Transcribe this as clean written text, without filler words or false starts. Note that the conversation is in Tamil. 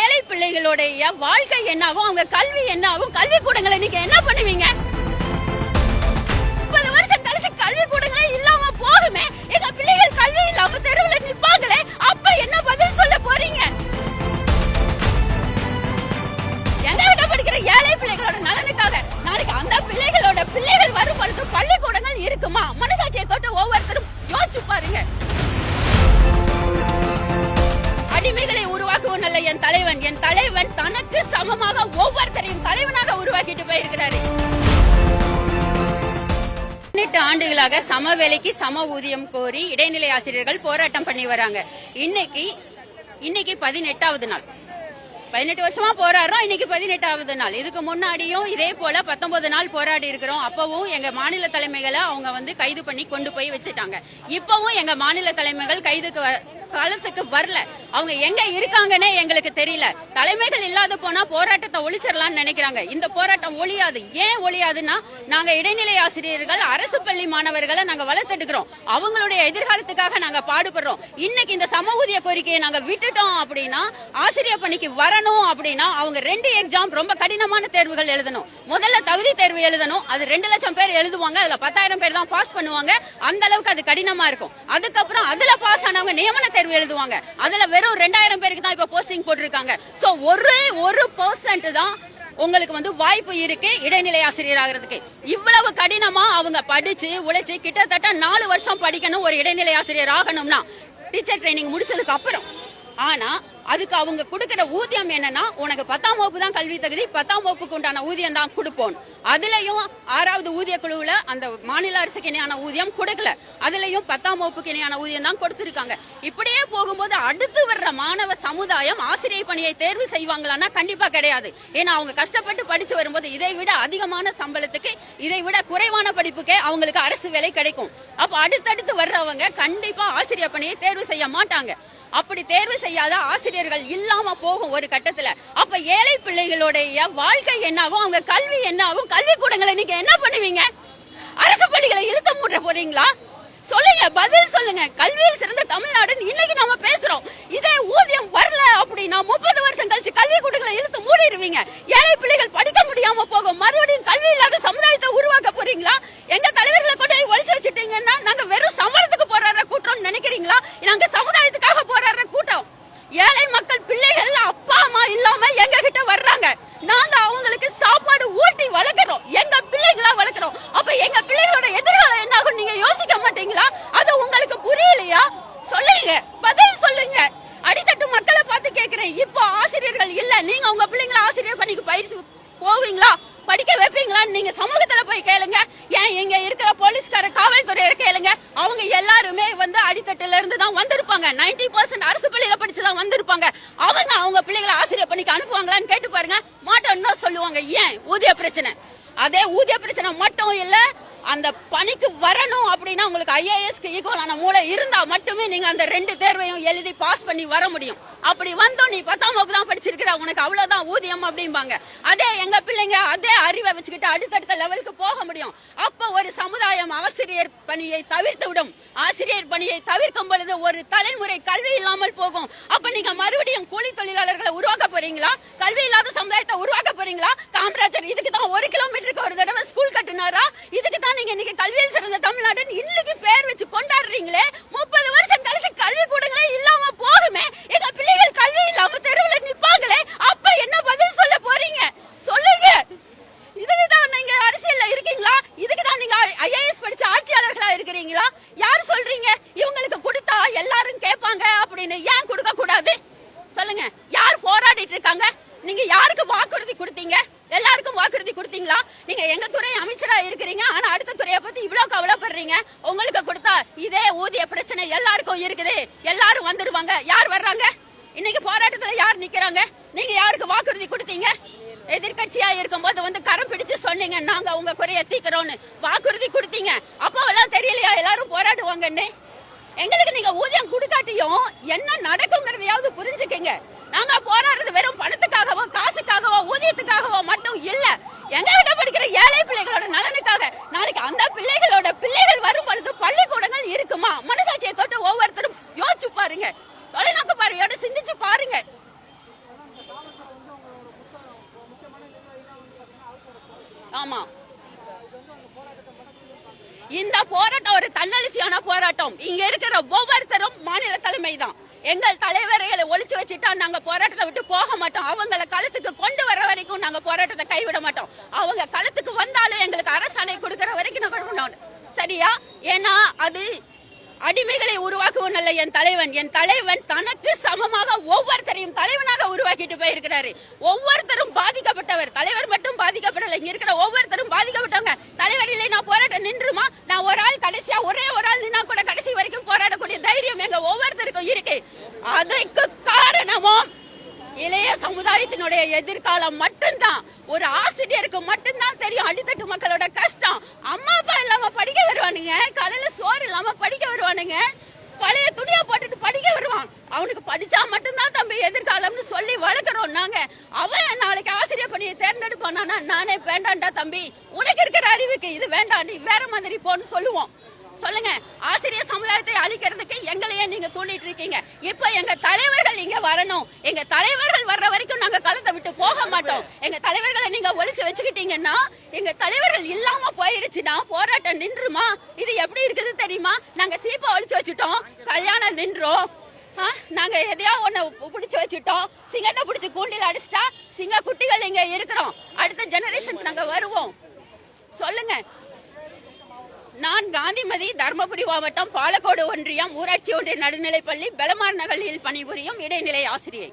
ஏழை பிள்ளைகளுடைய வாழ்க்கை என்ன ஆகும், அவங்க கல்வி என்ன ஆகும், கல்விக்கூடங்களை நீங்க என்ன பண்ணுவீங்க? 30 வருஷம் கழிச்சு கல்விக்கூடங்களே இல்லாம போகுமே, எங்க பிள்ளைகள் கல்வி இல்லாம தெருவில் நிப்பாங்களே, அப்ப என்ன பதில் சொல்ல போறீங்க? எங்க கிட்ட படிக்கிற ஏழை பிள்ளைகளோட நலனுக்காக நாளைக்கு அந்த பிள்ளைகள் வரும் பொழுது பள்ளிக்கூடங்கள் இருக்குமா? மனசாட்சியை தொட்டு ஒவ்வொருத்தரும் யோசிச்சு பாருங்க. அடிமைகளை உருவாக்குவன் அல்ல என் தலைவன் தனக்கு சமமாக ஒவ்வொருத்தரையும் தலைவனாக உருவாக்கிட்டு போயிருக்கிறாரு. 18 ஆண்டுகளாக சம வேலைக்கு சம ஊதியம் கோரி இடைநிலை ஆசிரியர்கள் போராட்டம் பண்ணி வராங்க. இன்னைக்கு 18வது நாள். 18 வருஷமா போராடுறோம். இன்னைக்கு 18வது நாள். இதுக்கு முன்னாடியும் இதே போல 19 நாள் போராடி இருக்கிறோம். அப்பவும் எங்க மாநில தலைமைகளை அவங்க கைது பண்ணி கொண்டு போய் வச்சுட்டாங்க. இப்பவும் எங்க மாநில தலைமைகள் காலத்துக்கு வரல. அவங்க எங்க இருக்காங்கன்னே எங்களுக்கு தெரியல. தலைமைகள் இல்லாத போனா போராட்டத்தை ஒழிச்சிடலாம்னு நினைக்கிறாங்க. இந்த போராட்டம் ஒழியாது. ஏன் ஒழியாதுன்னா, நாங்க இடைநிலை ஆசிரியர்கள் அரசு பள்ளி மாணவர்களை நாங்க வளர்த்தெடுக்கிறோம். அவங்களுடைய எதிர்காலத்துக்காக நாங்க பாடுபடுறோம். இன்னைக்கு இந்த சம ஊதிய கோரிக்கையை நாங்க விட்டுட்டோம் அப்படின்னா, ஆசிரியர் பணிக்கு வரணும் அப்படின்னா அவங்க 2 எக்ஸாம் ரொம்ப கடினமான தேர்வுகள் எழுதணும். முதல்ல தகுதி தேர்வு எழுதணும். அது 2 லட்சம் பேர் எழுதுவாங்க. அதுல 10,000 பேர் தான் பாஸ் பண்ணுவாங்க. அந்த அளவுக்கு அது கடினமா இருக்கும். அதுக்கப்புறம் அதுல பாஸ் ஆனவங்க நியமன தேர்வு எழுதுவாங்க. அதுல வெறும் 2000 பேருக்கு தான் இப்ப போஸ்டிங் போட்டிருக்காங்க. சோ ஒரே 1% தான் உங்களுக்கு வாய்ப்பு இருக்கு இடைநிலை ஆசிரியர் ஆகிறதுக்கு. இவ்வளவு கடினமா அவங்க படிச்சு உழைச்சு கிட்டத்தட்ட 4 வருஷம் படிக்கணும் ஒரு இடைநிலை ஆசிரியர் ஆகணும்னா, டீச்சர் ட்ரைனிங் முடிச்சதுக்கு அப்புறம். ஆனா அதுக்கு அவங்க கொடுக்கிற ஊதியம் என்னன்னா, உனக்கு 10ஆம் வகுப்பு தான் கல்வி தகுதி, 10ஆம் வகுப்புக்கு உண்டான ஊதியம் தான் கொடுப்போம். அதுலயும் 6வது ஊதிய குழுவுல அந்த மாநில அரசுக்கு இணையான ஊதியம் கொடுக்கல. அதுலயும் 10ஆம் வகுப்புக்கு இணையான ஊதியம் தான் கொடுத்திருக்காங்க. இப்படியே போகும்போது அடுத்து வர்ற மாணவ சமுதாயம் ஆசிரியர் பணியை தேர்வு செய்வாங்களான்னா கண்டிப்பா கிடையாது. ஏன்னா அவங்க கஷ்டப்பட்டு படிச்சு வரும்போது இதை விட அதிகமான சம்பளத்துக்கு, இதை விட குறைவான படிப்புக்கே அவங்களுக்கு அரசு வேலை கிடைக்கும். அப்ப அடுத்தடுத்து வர்றவங்க கண்டிப்பா ஆசிரியர் பணியை தேர்வு செய்ய மாட்டாங்க. அப்படி தேர்வு செய்யாத ஆசிரியர்கள் இல்லாம போகும் ஒரு கட்டத்துல. அப்ப ஏழை பிள்ளைகளுடைய வாழ்க்கை என்ன ஆகும், அவங்க கல்வி என்ன ஆகும், கல்விக்கூடங்களை நீங்க என்ன பண்ணுவீங்க? அரசு பள்ளிகளை இழுத்த மூட போறீங்களா? சொல்லுங்க, பதில் சொல்லுங்க. கல்வியில் சிறந்த தமிழ்நாடுன்னு இன்னைக்கு நாம பேசுறோம். இதே ஊதியம் வரல அப்படின்னா 30 வருஷம் கழிச்சு கல்விக்கூடங்களை இழுத்து மூடிடுவீங்க. ஏழை பிள்ளைகள் படிக்க முடியாம போகும். மறுபடியும் கல்வி இல்லாத சமுதாயத்தை உருவாக்க போறீங்களா? எங்க தலைவர்களை கொண்டு போய் ஒழிச்சு வச்சுட்டீங்கன்னா நாங்க வெறும் சம்பளத்துக்கு போராடுற கூட்டம் நினைக்கிறீங்களா? நாங்க சமுதாயத்துக்காக போராடுற கூட்டம். ஏழை மக்கள் பிள்ளைகள் அப்பா அம்மா இல்லாம எங்க கிட்ட வர்றாங்க. நாங்க அவங்களுக்கு சாப்பாடு ஊட்டி வளர்க்கிறோம். எங்க பிள்ளைகளா வளர்க்கிறோம். அப்ப எங்க பிள்ளைகளோட எதிர்காலம் என்ன ஆகும் நீங்க யோசிக்க மாட்டீங்களா? அது உங்களுக்கு புரியலையா? சொல்லுங்க, பதில் சொல்லுங்க. அடித்தட்டு மக்களை பார்த்து கேட்கிறேன். இப்போ ஆசிரியர்கள் இல்ல, நீங்க உங்க பிள்ளைங்களை ஆசிரியர் பணிக்கு பயிற்சி போவீங்களா, படிக்க வைப்பீங்களான்னு நீங்க சமூகத்துல போய் கேளுங்க. ஏன் இங்க இருக்கிற போலீஸ்கார காவல்துறையரை கேளுங்க. அவங்க எல்லாருமே அடித்தட்டுல இருந்து தான் வந்திருப்பாங்க. 90% அரசு பள்ளியில படிச்சுதான் வந்திருப்பாங்க. அவங்க பிள்ளைகளை ஆசிரியர் பணிக்கு அனுப்புவாங்களான்னு கேட்டு பாருங்க. மாட்டோம்னு சொல்லுவாங்க. ஏன்? ஊதிய பிரச்சனை. அதே ஊதிய பிரச்சனை மட்டும் இல்ல, அந்த பணிக்கு வரணும் அப்படின்னா உங்களுக்கு IASக்கு ஈக்குவலான மூளை இருந்தா மட்டுமே நீங்க அந்த 2 தேர்வையும் எழுதி பாஸ் பண்ணி வர முடியும். அப்படி வந்தோம் நீ 10ஆம் வகுப்பு தான் படிச்சிருக்கிற, உனக்கு அவ்வளவுதான் ஊதியம் அப்படிம்பாங்க. அதே எங்க பிள்ளைங்க அதே அறிவை வச்சுக்கிட்டு அடுத்தடுத்த லெவலுக்கு போக முடியும். அப்ப ஒரு சமுதாயம் ஆசிரியர் பணியை தவிர்த்து விடும். ஆசிரியர் பணியை தவிர்க்கும் பொழுது ஒரு தலைமுறை கல்வி இல்லாமல் போகும். அப்ப நீங்க மறுபடியும் கூலி தொழிலாளர்களை உருவாக்க போறீங்களா? கல்வி இல்லாத சமுதாயத்தை உருவாக்க போறீங்களா? காமராஜர் இதுக்கு தான் 1 கிலோமீட்டருக்கு ஒரு தடவை ஸ்கூல் கட்டினாரா? இதுக்கு தான் நீங்க இன்னைக்கு கல்வியில் சிறந்த தமிழ்நாடு இன்னைக்கு பேர் வச்சு கொண்டாடுறீங்களே. 30 வருஷம் கழிச்சு கல்வி கூடங்களே இல்லாம போகுமே, எங்க பிள்ளைகள் கல்வி இல்லாம தெருவில் நிப்பாங்களே, அப்ப என்ன பதில் சொல்ல போறீங்க? சொல்லுங்க. இதுக்குதான் நீங்க அரசியல்ல இருக்கீங்களா? இதுக்குதான் நீங்க IAS படிச்ச ஆட்சியாளர்களா இருக்கிறீங்களா? யார் சொல்றீங்க இவங்களுக்கு கொடுத்தா எல்லாரும் கேட்பாங்க அப்படின்னு? ஏன் கொடுக்க கூடாது சொல்லுங்க. யார் போராடிட்டு இருக்காங்க? நீங்க யாருக்கு வாக்குறுதி கொடுத்தீங்க? எல்லாருக்கும் வாக்குறுதி கொடுத்தீங்களா? நீங்க எங்க துறை அமைச்சரா இருக்கிறீங்க, ஆனா அடுத்த துறையை பத்தி இவ்வளவு கவலைப்படுறீங்க. உங்களுக்கு கொடுத்தா இதே ஊதிய பிரச்சனை எல்லாருக்கும் இருக்குது. எல்லாரும் வந்துருவாங்க. யார் வர்றாங்க? இன்னைக்கு போராட்டத்துல யார் நிக்கிறாங்க? நீங்க யாருக்கு வாக்குறுதி கொடுத்தீங்க? எதிர்கட்சியா இருக்கும்போது கரம் பிடிச்சு சொன்னீங்க, நாங்க உங்க குறைய தீக்கிறோம்னு வாக்குறுதி கொடுத்தீங்க. அப்பவெல்லாம் தெரியலையா எல்லாரும் போராடுவாங்கன்னு? எங்களுக்கு நீங்க ஊதியம் கொடுக்காட்டியும் என்ன நடக்குங்கிறதையாவது புரிஞ்சுக்கங்க. நாங்க போராடுறது வெறும் பணத்துக்காகவோ காசுக்காகவோ ஊதியத்துக்காகவோ மட்டும் இல்ல. எங்க கிட்ட படிக்கிற ஏழை பிள்ளைகளோட நலனுக்காக. நாளைக்கு அந்த பிள்ளைகள் வரும் பொழுது பள்ளிக்கூடங்கள் இருக்குமா? மனசாட்சியை தொட்டு ஒவ்வொருத்தரும் யோசிச்சு பாருங்க. தொலைநோக்கு பார்வையோட சிந்திச்சு பாருங்க. ஆமா, இந்த போராட்டம் ஒரு தன்னெழுச்சியான போராட்டம். இங்க இருக்கிற ஒவ்வொருத்தரும் மாநில தலைமை தான். எங்கள் தலைவர்களை ஒழிச்சு வச்சுட்டா நாங்க போராட்டத்தை விட்டு போக மாட்டோம். அவங்களை களத்துக்கு கொண்டு வர வரைக்கும் நாங்க போராட்டத்தை கைவிட மாட்டோம். அவங்க களத்துக்கு வந்தாலும் எங்களுக்கு அரசாணை கொடுக்கிற வரைக்கும் நாங்க சரியா? ஏன்னா அது அடிமைகளை உருவாக்குவன் அல்ல என் தலைவன். என் தலைவன் தனக்கு சமமாக ஒவ்வொருத்தரையும் தலைவனாக உருவாக்கிட்டு போயிருக்கிறாரு. ஒவ்வொருத்தரும் பாதிக்கப்பட்டவர். தலைவர் மட்டும் பாதிக்கப்படல, இங்க இருக்கிற ஒவ்வொருத்தரும் பாதிக்கப்பட்டவங்க. தலைவர் இல்லை நான் போராட்டம் நின்றுமா? நான் ஒரு ஆள் கடைசியா ஒரே ஒரு ஆள் நின்னா கூட கடைசி வரைக்கும் போராடக்கூடிய தைரியம் எங்க ஒவ்வொருத்தருக்கும் இருக்கு. அதுக்கு காரணமும் இளைய சமுதாயத்தினுடைய எதிர்காலம் மட்டும்தான். ஒரு ஆசிரியருக்கு மட்டும்தான் தெரியும் அடித்தட்டு மக்களோட கஷ்டம். அம்மா அப்பா இல்லாம படிக்க வருவானுங்க, காலையில சோறு இல்லாம படிக்க வருவானுங்க, பழைய துணியா போட்டுட்டு படிக்க வருவான். அவனுக்கு படிச்சா மட்டும்தான் தம்பி எதிர்காலம்னு சொல்லி வளர்க்கிறோம் நாங்க. அவன் நாளைக்கு ஆசிரியர் பணியை தேர்ந்தெடுப்பானா? நானே வேண்டாண்டா தம்பி, உனக்கு இருக்கிற அறிவுக்கு இது வேண்டாம், நீ வேற மாதிரி போன்னு சொல்லுவோம். சொல்லுங்க, ஆசிரியர் சமுதாயத்தை அழிக்கிறதுக்கு எங்களையே நீங்க தூண்டிட்டு இருக்கீங்க. இப்ப எங்க தலைவர்கள் இங்க வரணும். எங்க தலைவர்கள் வர்ற வரைக்கும் நாங்க களத்தை விட்டு போக மாட்டோம். எங்க தலைவர்களை நீங்க ஒழிச்சு வச்சுக்கிட்டீங்கன்னா, எங்க தலைவர்கள் இல்லாம போயிருச்சுன்னா போராட்டம் நின்றுமா? இது எப்படி இருக்குது தெரியுமா? நாங்க சீப்பை ஒழிச்சு வச்சுட்டோம், கல்யாணம் நின்றோம். நாங்க எதையோ ஒண்ணு பிடிச்சு வச்சுட்டோம், சிங்கத்தை பிடிச்சு கூண்டில் அடிச்சுட்டா சிங்க குட்டிகள் இங்க இருக்கிறோம். அடுத்த ஜெனரேஷனுக்கு நாங்க வருவோம். சொல்லுங்க. நான் காந்திமதி, தர்மபுரி மாவட்டம், பாலக்கோடு ஒன்றியம், ஊராட்சி ஒன்றிய நடுநிலைப்பள்ளி, பெலமார் நகரில் பணிபுரியும் இடைநிலை ஆசிரியை.